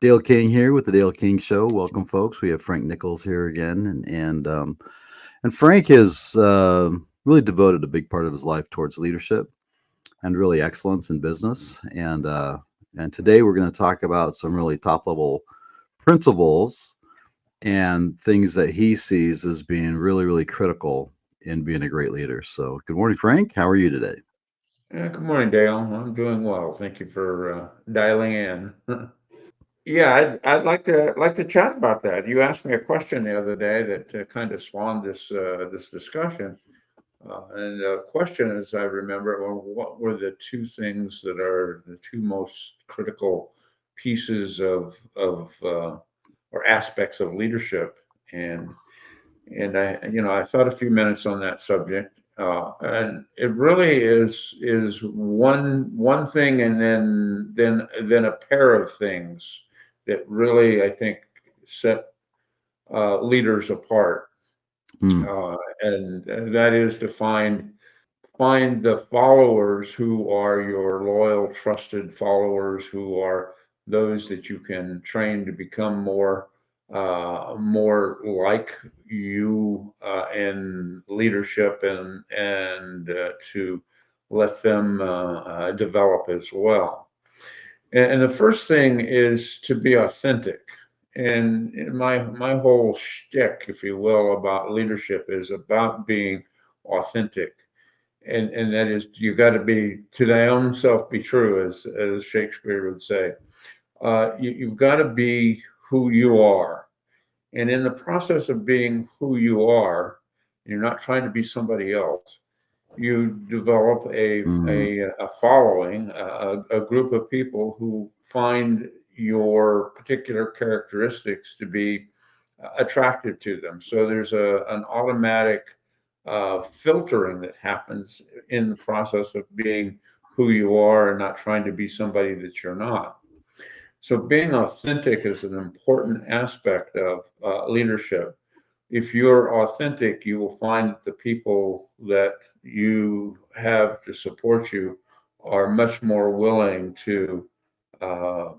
Dale King here with the Dale King Show. Welcome, folks. We have Frank Nichols here again, and Frank has really devoted a big part of his life towards leadership and really excellence in business. And today we're going to talk about some really top level principles and things that he sees as being really critical in being a great leader. So, good morning, Frank. How are you today? Good morning, Dale. I'm doing well. Thank you for dialing in. Yeah, I'd like to chat about that. You asked me a question the other day that kind of spawned this discussion. And the question, as I remember, well, what were the two things that are the two most critical pieces of or aspects of leadership? And I thought a few minutes on that subject, and it really is one thing, and then a pair of things that really I think set leaders apart, Mm, and that is to find the followers who are your loyal, trusted followers, who are those that you can train to become more like you in leadership, and to let them develop as well. And the first thing is to be authentic. And my whole shtick, if you will, about leadership is about being authentic, and that is, you got to be to thy own self be true, as Shakespeare would say. You've got to be who you are, and in the process of being who you are, you're not trying to be somebody else. You develop mm, a following, a group of people who find your particular characteristics to be attractive to them. So there's an automatic filtering that happens in the process of being who you are and not trying to be somebody that you're not. So being authentic is an important aspect of leadership. If you're authentic, you will find that the people that you have to support you are much more willing to uh,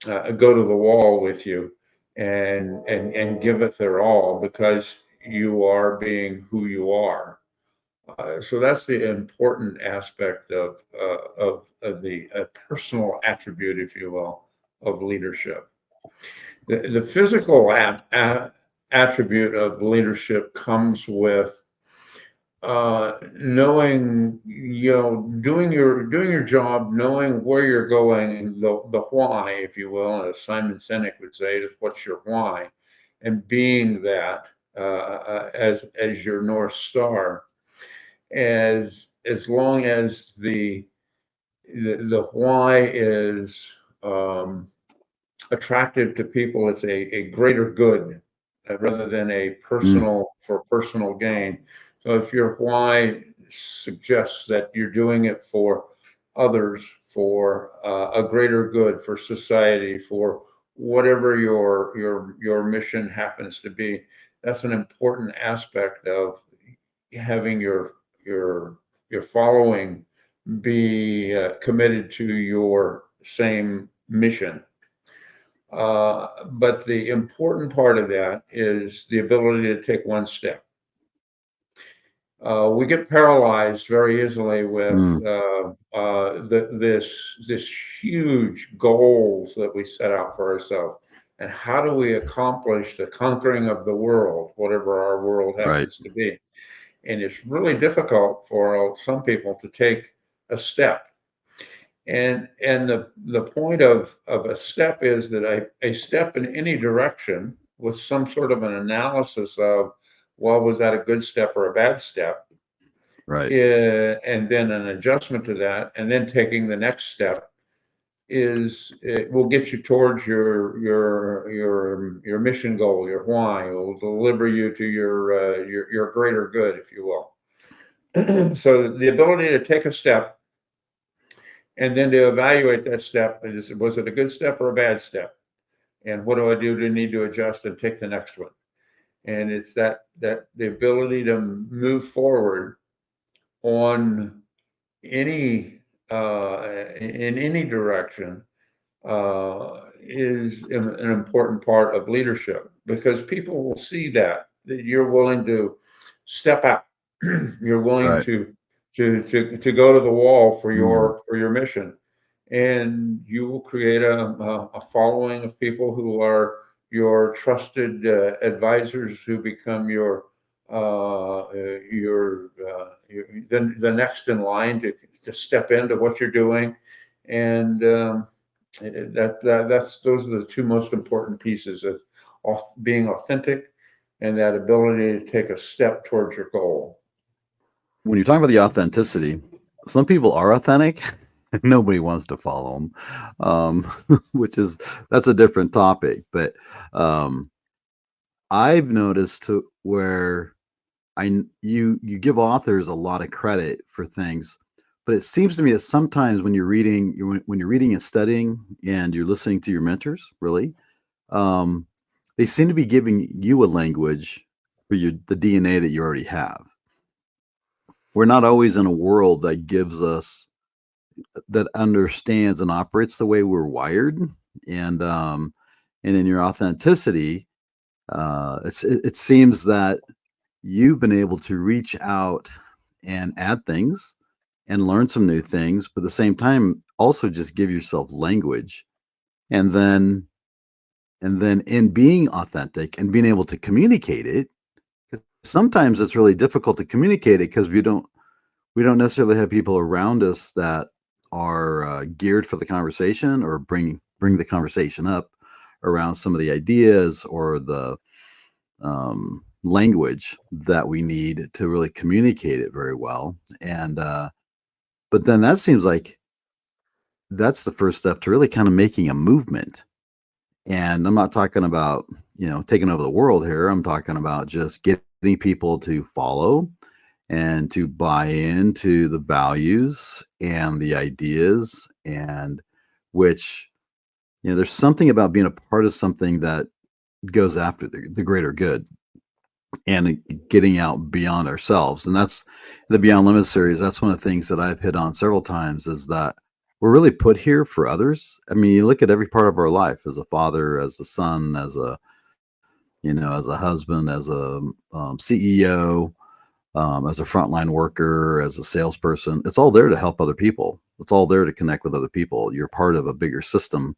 go to the wall with you and give it their all, because you are being who you are. So that's the important aspect of the personal attribute, if you will, of leadership. The physical attribute of leadership comes with knowing, doing your job, knowing where you're going, and the why, if you will, as Simon Sinek would say, is what's your why, and being that as your North Star, as long as the why is um, attractive to people. It's a greater good rather than a mm. personal gain. So if your why suggests that you're doing it for others, for a greater good, for society, for whatever your mission happens to be, that's an important aspect of having your your following be committed to your same mission. But the important part of that is the ability to take one step. We get paralyzed very easily with Mm, this huge goals that we set out for ourselves, and how do we accomplish the conquering of the world, whatever our world right. happens to be. And it's really difficult for some people to take a step. And the point of a step is that a step in any direction with some sort of an analysis of, well, was that a good step or a bad step? Right. And then an adjustment to that, and then taking the next step, is it will get you towards your mission goal, your why. It will deliver you to your greater good, if you will. So the ability to take a step, and then to evaluate that step, was it a good step or a bad step? And what do I do to need to adjust and take the next one? And it's that the ability to move forward on any in any direction, uh, is an important part of leadership, because people will see that you're willing to step out, you're willing Right. to go to the wall Mm, for your mission, and you will create a following of people who are your trusted advisors, who become the next in line to step into what you're doing. And that's those are the two most important pieces of being authentic, and that ability to take a step towards your goal. when you're talking about the authenticity, some people are authentic. Nobody wants to follow them, which is that's a different topic. But um, I've noticed where you give authors a lot of credit for things, but it seems to me that sometimes when when you're reading and studying and you're listening to your mentors, really, um, they seem to be giving you a language for the DNA that you already have. We're not always in a world that gives us that understands and operates the way we're wired, and and in your authenticity, it seems that you've been able to reach out and add things and learn some new things, but at the same time also just give yourself language, and then in being authentic and being able to communicate it. 'Cause sometimes it's really difficult to communicate it because we don't necessarily have people around us that are geared for the conversation or bring the conversation up around some of the ideas or the language that we need to really communicate it very well. And but then that seems like that's the first step to really kind of making a movement. And I'm not talking about taking over the world here. I'm talking about just getting people to follow and to buy into the values and the ideas, and which there's something about being a part of something that goes after the greater good and getting out beyond ourselves. And that's the Beyond Limits series. That's one of the things that I've hit on several times, is that we're really put here for others. I mean, you look at every part of our life, as a father, as a son, as a as a husband, as a CEO, as a frontline worker, as a salesperson. It's all there to help other people. It's all there to connect with other people. You're part of a bigger system,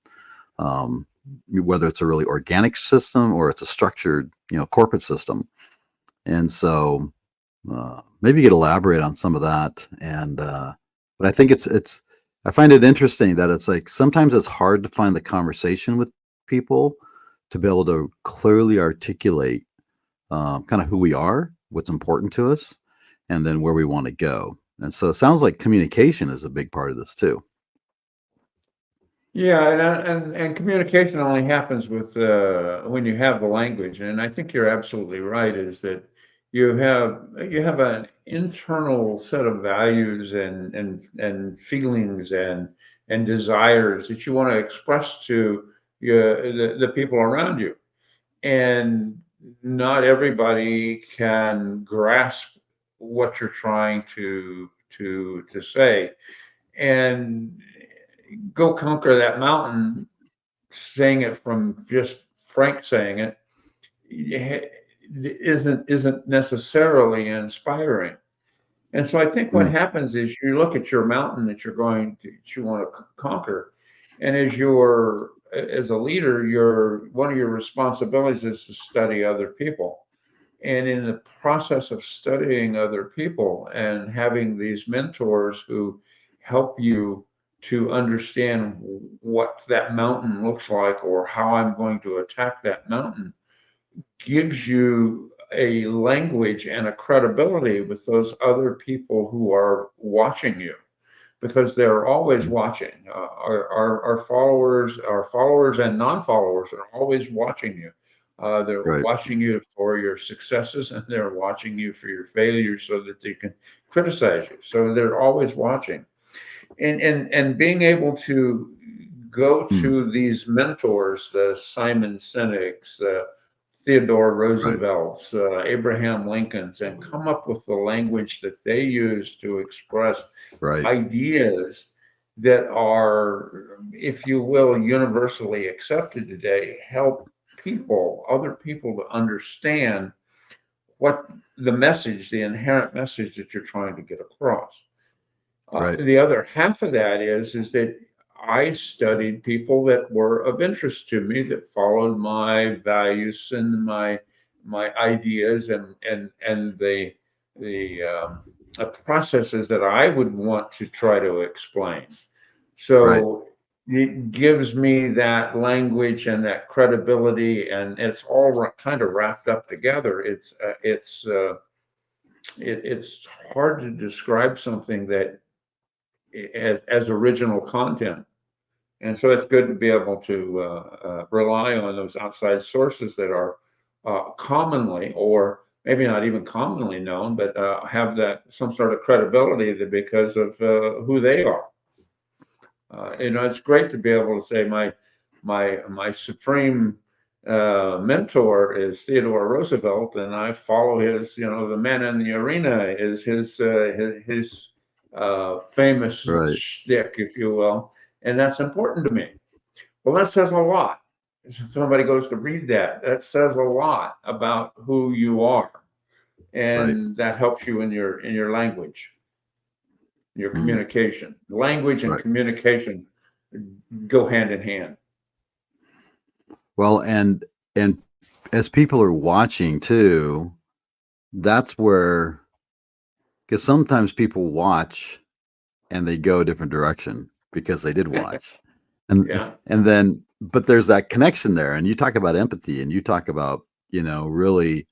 um, whether it's a really organic system or it's a structured, corporate system. And so maybe you could elaborate on some of that. And but I think it's I find it interesting that it's like sometimes it's hard to find the conversation with people to be able to clearly articulate kind of who we are, what's important to us, and then where we want to go. And so it sounds like communication is a big part of this too. Yeah, and communication only happens with when you have the language. And I think you're absolutely right. Is that you have an internal set of values and feelings and desires that you want to express to the people around you. And not everybody can grasp what you're trying to say. And go conquer that mountain, saying it from just Frank saying it, isn't necessarily inspiring. And so I think what Mm, happens is you look at your mountain that you want to conquer, and as a leader, one of your responsibilities is to study other people. And in the process of studying other people and having these mentors who help you to understand what that mountain looks like or how I'm going to attack that mountain, gives you a language and a credibility with those other people who are watching you, because they're always mm, watching. Our followers and non-followers are always watching you. They're right. watching you for your successes, and they're watching you for your failures so that they can criticize you. So they're always watching. And being able to go Mm, to these mentors, the Simon Sinek's, the Theodore right. Roosevelt's, Abraham Lincoln's, and come up with the language that they use to express Right. ideas that are, if you will, universally accepted today help people, other people, to understand what the message, the inherent message that you're trying to get across. Right. The other half of that is that I studied people that were of interest to me, that followed my values and my ideas, and the processes that I would want to try to explain. Right. So it gives me that language and that credibility, and it's all kind of wrapped up together. It's hard to describe something that as original content. And so it's good to be able to rely on those outside sources that are commonly, or maybe not even commonly known, but have that some sort of credibility that because of who they are. It's great to be able to say my supreme mentor is Theodore Roosevelt, and I follow his. The man in the arena is his famous Right. shtick, if you will, and that's important to me. Well, that says a lot. If somebody goes to read that, that says a lot about who you are, Right. and that helps you in your language, your Mhm. communication. Language and Right. communication go hand in hand. Well, and as people are watching too, that's where, because sometimes people watch and they go a different direction because they did watch. And Yeah, and then but there's that connection there. And you talk about empathy and you talk about, really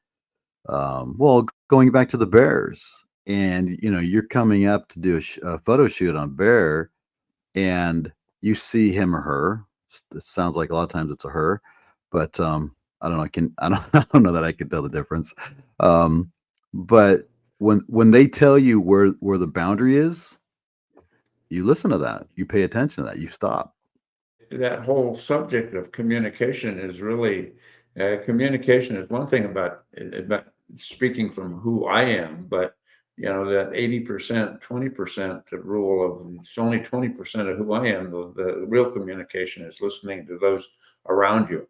well, going back to the bears. And you're coming up to do a photo shoot on bear, and you see him or her. It sounds like a lot of times it's a her, but I don't know. I don't I don't know that I can tell the difference. Um, but when they tell you where the boundary is, you listen to that. You pay attention to that. You stop. that whole subject of communication is really communication is one thing about speaking from who I am, but that 80%, 20% rule of it's only 20% of who I am. The real communication is listening to those around you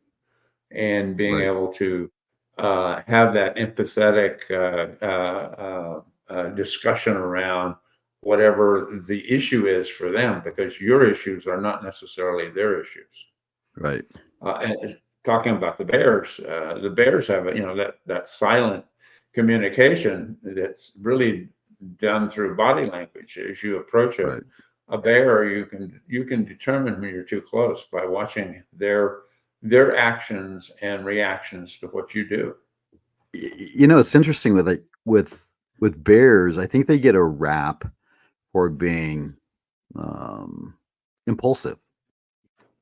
and being Right. able to have that empathetic discussion around whatever the issue is for them, because your issues are not necessarily their issues. Right. And talking about the Bears have that silent communication that's really done through body language. As you approach Right. a bear, you can determine when you're too close by watching their actions and reactions to what you do. It's interesting with with bears. I think they get a rap for being um, impulsive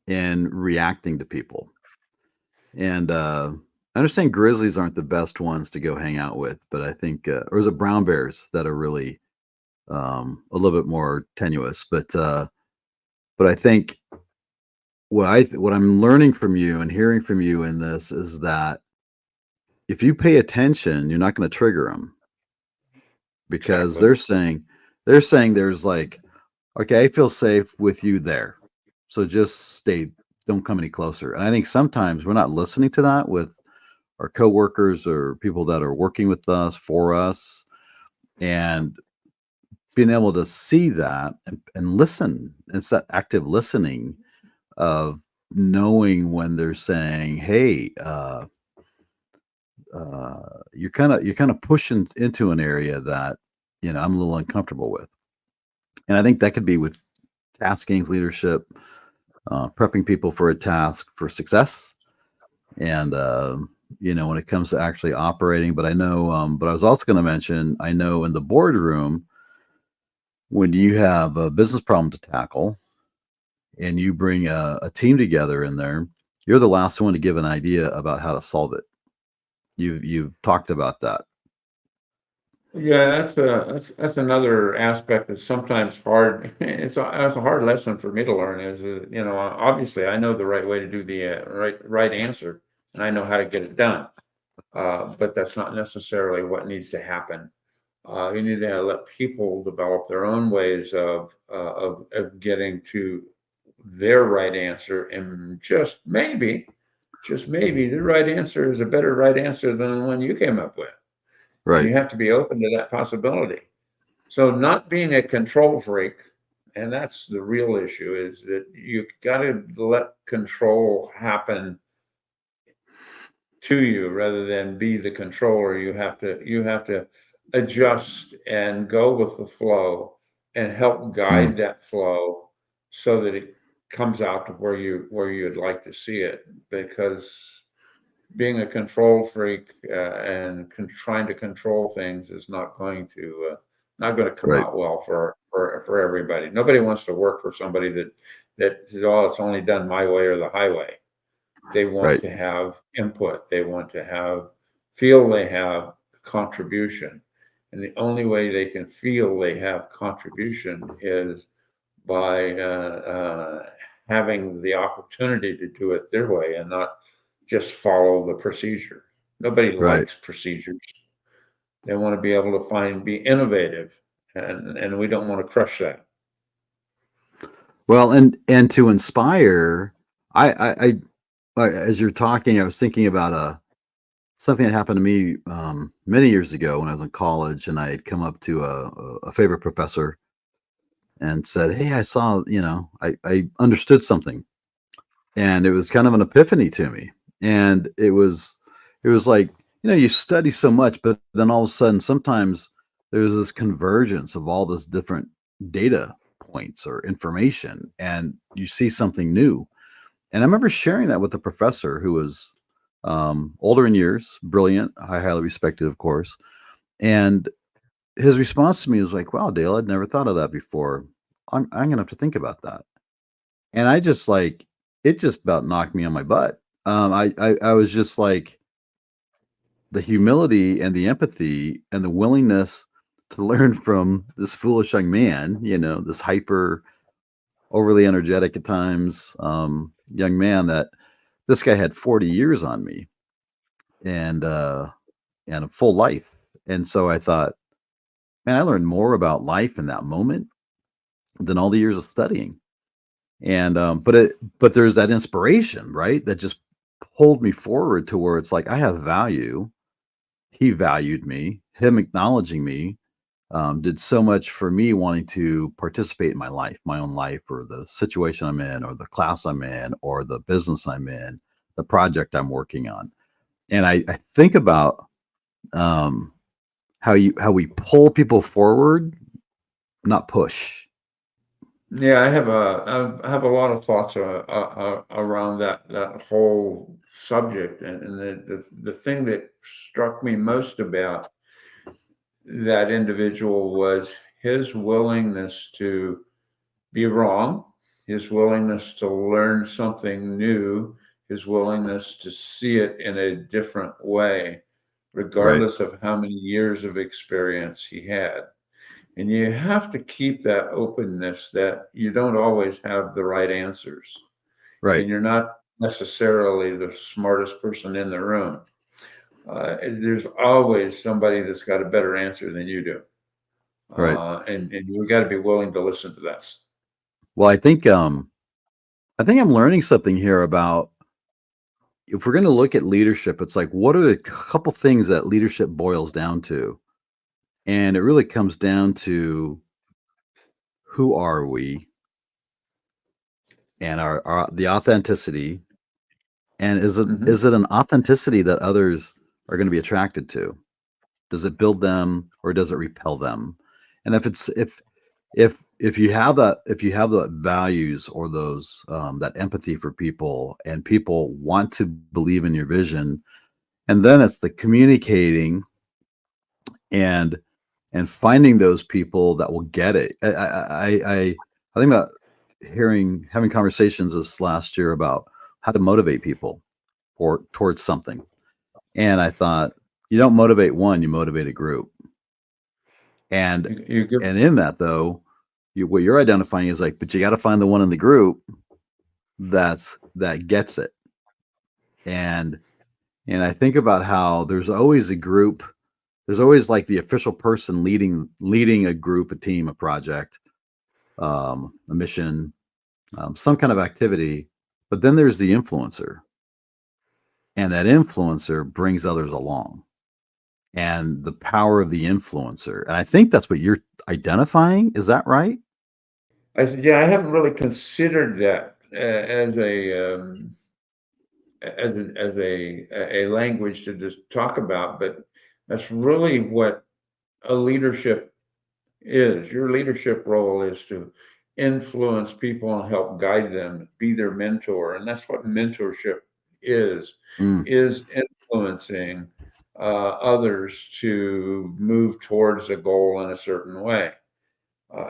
and reacting to people. And I understand grizzlies aren't the best ones to go hang out with, but I think, or is it brown bears that are really a little bit more tenuous? But I think what I'm learning from you and hearing from you in this is that if you pay attention, you're not going to trigger them, because Exactly. they're saying there's like, okay, I feel safe with you there, so just stay, don't come any closer. And I think sometimes we're not listening to that with our coworkers or people that are working with us for us, and being able to see that and listen. It's that active listening of knowing when they're saying, hey, you're kind of pushing into an area that I'm a little uncomfortable with. And I think that could be with tasking, leadership, prepping people for a task for success, and when it comes to actually operating. But I know, but I was also going to mention, I know in the boardroom, when you have a business problem to tackle and you bring a team together in there, you're the last one to give an idea about how to solve it. You've talked about that. Yeah, that's another aspect that's sometimes hard. It's a hard lesson for me to learn. Is obviously I know the right way to do the right answer, and I know how to get it done. But that's not necessarily what needs to happen. You need to let people develop their own ways of getting to their right answer, and just maybe, the right answer is a better right answer than the one you came up with, and Right. you have to be open to that possibility. So not being a control freak, and that's the real issue, is that you got to let control happen to you rather than be the controller. You have to adjust and go with the flow and help Mm, guide that flow so that it comes out to where you'd like to see it. Because being a control freak and trying to control things is not going to come right. out well for everybody. Nobody wants to work for somebody that says, "Oh, it's only done my way or the highway." They want Right. to have input. They want to feel they have contribution. And the only way they can feel they have contribution is by having the opportunity to do it their way and not just follow the procedure. Nobody Right. likes procedures. They want to be able to be innovative, and we don't want to crush that. Well, and to inspire, as you're talking, I was thinking about something that happened to me many years ago when I was in college, and I had come up to a favorite professor and said, "Hey, I saw, I understood something," and it was kind of an epiphany to me, and it was like, you study so much, but then all of a sudden, sometimes there's this convergence of all this different data points or information, and you see something new. And I remember sharing that with the professor who was older in years, brilliant, highly respected, of course. And his response to me was like, "Wow, Dale, I'd never thought of that before. I'm gonna have to think about that." And I just like it just about knocked me on my butt. I was just like the humility and the empathy and the willingness to learn from this foolish young man, this hyper, overly energetic at times young man that this guy had 40 years on me and and a full life. And so I thought, man, I learned more about life in that moment than all the years of studying. And but there's that inspiration, right? That just pulled me forward to where it's like I have value. He valued me. Him acknowledging me did so much for me wanting to participate in my life, my own life, or the situation I'm in, or the class I'm in, or the business I'm in, the project I'm working on. And I think about um, how we pull people forward, not push. Yeah, I have a lot of thoughts around that whole subject, and the thing that struck me most about that individual was his willingness to be wrong, his willingness to learn something new, his willingness to see it in a different way, Right, regardless of how many years of experience he had. And you have to keep that openness that you don't always have the right answers right, and you're not necessarily the smartest person in the room. There's always somebody that's got a better answer than you do. right. And you got to be willing to listen to that. Well, I think I'm learning something here about if we're going to look at leadership, it's like what are the couple things that leadership boils down to? And it really comes down to who are we and our the authenticity. And Hmm. is it an authenticity that others are going to be attracted to? Does it build them or does it repel them? And if you have the values or those that empathy for people and people want to believe in your vision, and then it's the communicating and finding those people that will get it. I think about having conversations this last year about how to motivate people or towards something. And I thought, you don't motivate one, you motivate a group. And You give, in that though, what you're identifying is like, but you got to find the one in the group that gets it. And I think about how there's always a group there's always like the official person leading a group, a team, a project, a mission, some kind of activity. But then there's the influencer, and that influencer brings others along, and the power of the influencer. And I think that's what you're identifying. Is that right? I said, yeah, I haven't really considered that as a language to just talk about, but that's really what a leadership is. Your leadership role is to influence people and help guide them, be their mentor, and that's what mentorship is Mm, is influencing others to move towards a goal in a certain way.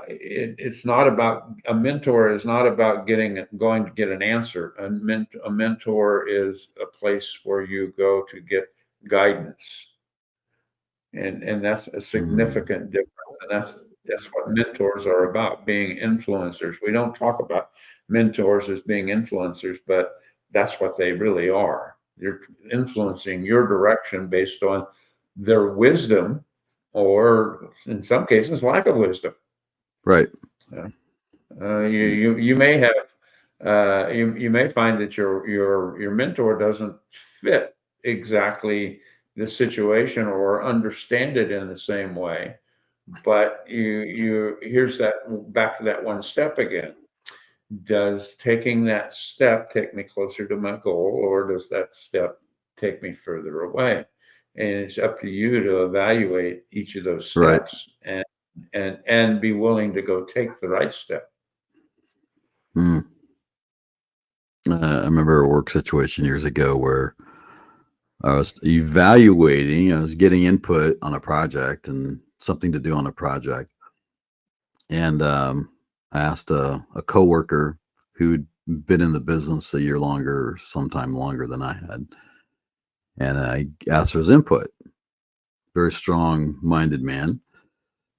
It's not about a mentor is not about going to get an answer. A mentor is a place where you go to get guidance, and that's a mm, significant difference. And that's what mentors are about, being influencers. We don't talk about mentors as being influencers, but that's what they really are. They're influencing your direction based on their wisdom, or in some cases, lack of wisdom. right. Uh, you may have you may find that your mentor doesn't fit exactly the situation or understand it in the same way, but you here's that back to that one step again. Does taking that step take me closer to my goal, or does that step take me further away? And it's up to you to evaluate each of those Right. steps and be willing to go take the right step. Mm. I remember a work situation years ago where I was evaluating, I was getting input on a project and something to do on a project. And I asked a coworker who'd been in the business a year longer, sometime longer than I had. And I asked for his input. Very strong minded man.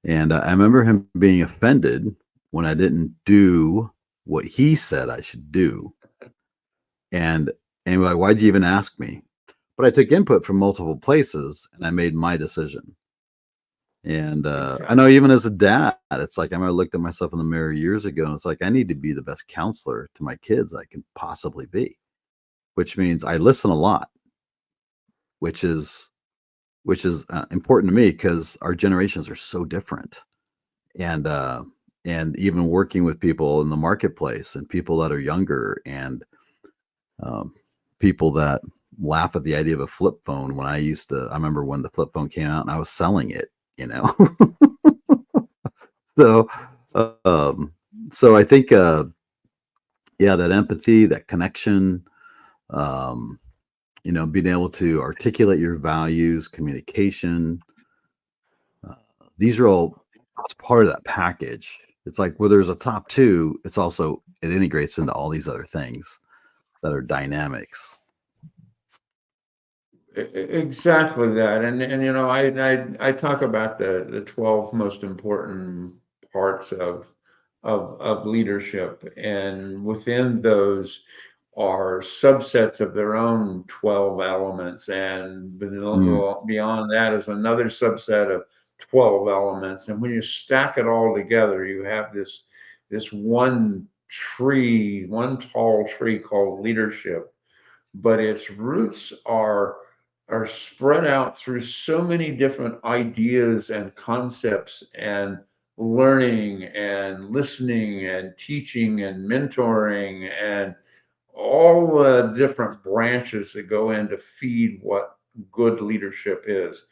And I remember him being offended when I didn't do what he said I should do. And, and he was like, why'd you even ask me? But I took input from multiple places and I made my decision. And I know Exactly. even as a dad, it's like I remember I looked at myself in the mirror years ago and it's like I need to be the best counselor to my kids I can possibly be, which means I listen a lot, which is important to me because our generations are so different. And and even working with people in the marketplace and people that are younger and um, people that laugh at the idea of a flip phone when I remember when the flip phone came out and I was selling it, you know. So, um, so I think, yeah, that empathy, that connection, um, being able to articulate your values, communication, uh, these are all it's part of that package. It's like where there's a top two, it's also it integrates into all these other things that are dynamics. Exactly that, and I talk about the 12 most important parts of leadership, and within those are subsets of their own 12 elements, and Mm, beyond that is another subset of 12 elements, and when you stack it all together, you have this one tall tree called leadership, but its roots are spread out through so many different ideas and concepts and learning and listening and teaching and mentoring and all the different branches that go in to feed what good leadership is.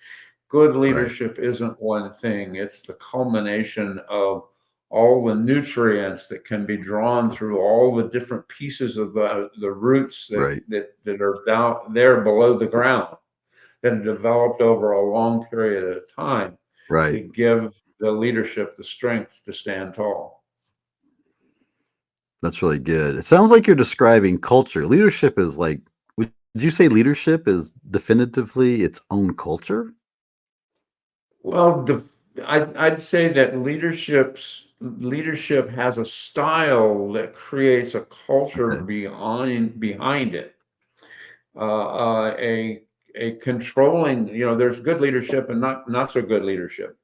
Good right, leadership isn't one thing, it's the culmination of all the nutrients that can be drawn through all the different pieces of the roots right, that are down there below the ground that have developed over a long period of time right. that give the leadership the strength to stand tall. That's really good. It sounds like you're describing culture. Leadership is like, would you say leadership is definitively its own culture? Well, I'd say that leadership has a style that creates a culture Okay. behind it. A a controlling, there's good leadership and not so good leadership.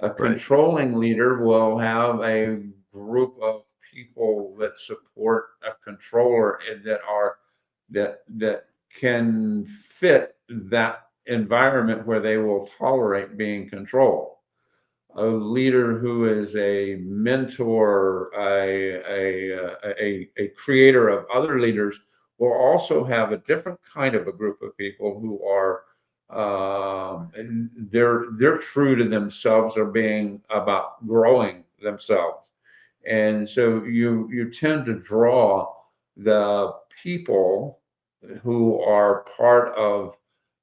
A Right. controlling leader will have a group of people that support a controller and that can fit that environment where they will tolerate being controlled. A leader who is a mentor, a creator of other leaders, will also have a different kind of a group of people who are they're true to themselves, or being about growing themselves. And so you tend to draw the people who are part of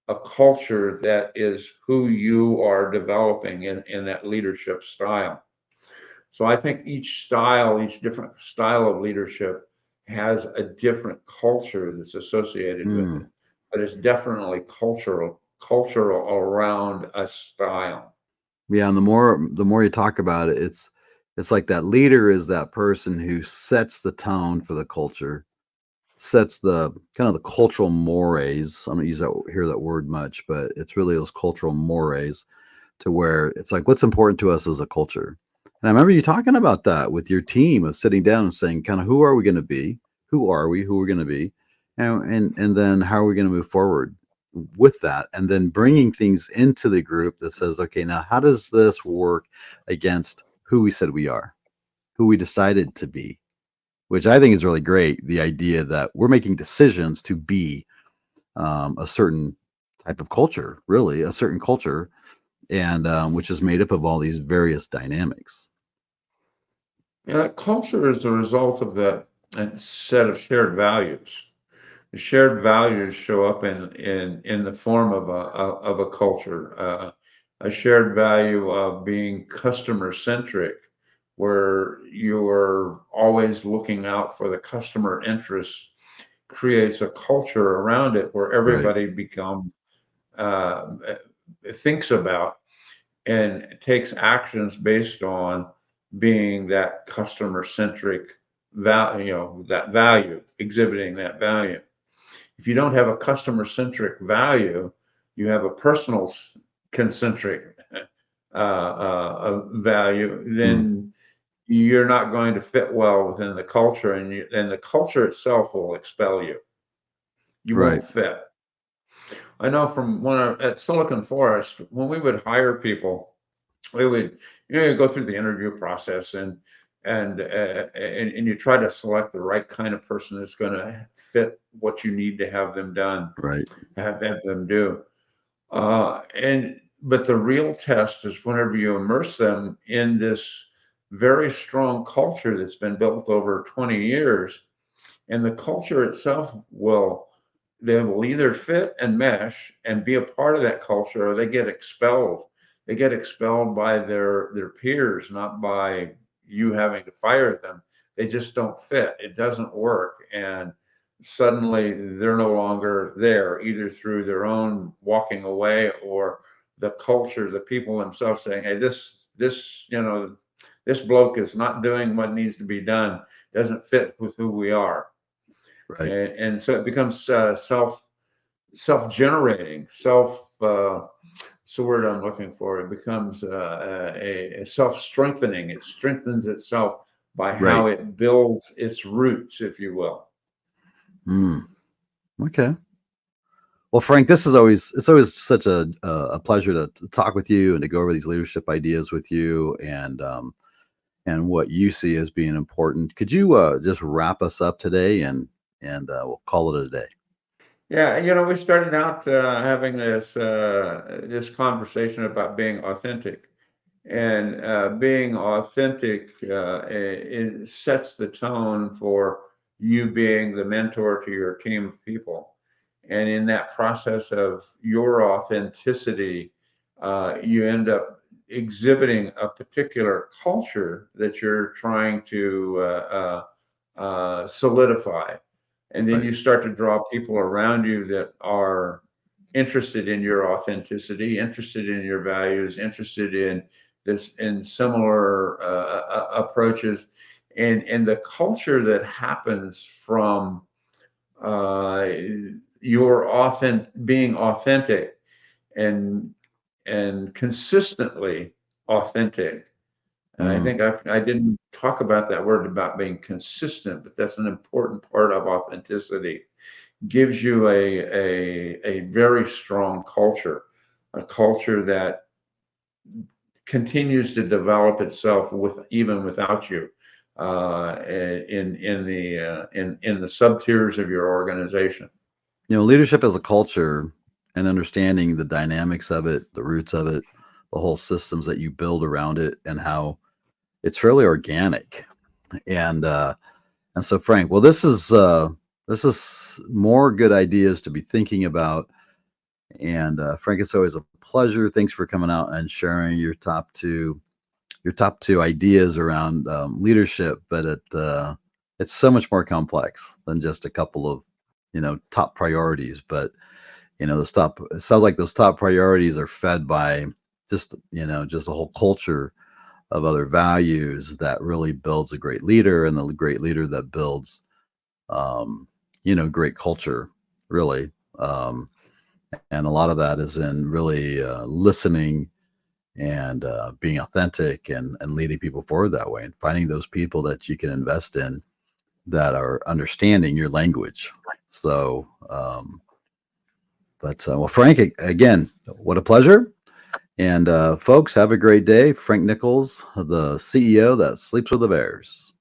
a culture that is who you are developing in that leadership style. So I think each different style of leadership has a different culture that's associated with Mm. it, but it's definitely cultural around a style. Yeah, and the more you talk about it, it's like that leader is that person who sets the tone for the culture, sets the kind of the cultural mores. I don't use that hear that word much, but it's really those cultural mores to where it's like what's important to us as a culture. And I remember you talking about that with your team of sitting down and saying, kind of who are we going to be? Who are we? Who we're going to be? And then how are we going to move forward with that? And then bringing things into the group that says, okay, now how does this work against who we said we are, who we decided to be? Which I think is really great. The idea that we're making decisions to be a certain type of culture, really, a certain culture, and which is made up of all these various dynamics. Yeah, culture is the result of that set of shared values. The shared values show up in the form of a culture. A shared value of being customer centric, where you're always looking out for the customer interests, creates a culture around it where Right. everybody becomes uh, thinks about and takes actions based on being that customer centric value, that value, exhibiting that value. If you don't have a customer centric value, you have a personal concentric value, Mm, then you're not going to fit well within the culture, and the culture itself will expel you. You right. won't fit. I know from at Silicon Forest, when we would hire people, we would go through the interview process, and you try to select the right kind of person that's going to fit what you need to have them done, Right. have them do. And but the real test is whenever you immerse them in this very strong culture that's been built over 20 years, and the culture itself will they will either fit and mesh and be a part of that culture, or they get expelled. They get expelled by their peers, not by you having to fire them. They just don't fit. It doesn't work, and suddenly they're no longer there, either through their own walking away, or the culture, the people themselves saying, "Hey, this bloke is not doing what needs to be done. Doesn't fit with who we are." Right. And so it becomes self-generating, it's the word I'm looking for. It becomes a self-strengthening. It strengthens itself by how Right. it builds its roots, if you will. Mm, okay. Well, Frank, this is always it's always such a pleasure to talk with you and to go over these leadership ideas with you and what you see as being important. Could you just wrap us up today and we'll call it a day? Yeah, we started out having this conversation about being authentic, and being authentic it sets the tone for you being the mentor to your team of people. And in that process of your authenticity, you end up exhibiting a particular culture that you're trying to solidify. And then Right. you start to draw people around you that are interested in your authenticity, interested in your values, interested in similar approaches, and the culture that happens from uh, you're often being authentic and consistently authentic. And I Mm. think I didn't talk about that word about being consistent, but that's an important part of authenticity. Gives you a very strong culture, a culture that continues to develop itself with even without you, in the sub tiers of your organization. Leadership as a culture and understanding the dynamics of it, the roots of it, the whole systems that you build around it, and how it's fairly organic. And so, Frank, well, this is more good ideas to be thinking about. And Frank, it's always a pleasure. Thanks for coming out and sharing your top two ideas around leadership. But it's so much more complex than just a couple of top priorities. But those top it sounds like those top priorities are fed by just a whole culture of other values that really builds a great leader, and the great leader that builds great culture, really. And a lot of that is in really listening and being authentic and leading people forward that way, and finding those people that you can invest in that are understanding your language. So well, Frank, again, what a pleasure. And folks, have a great day. Frank Nichols, the CEO that sleeps with the bears.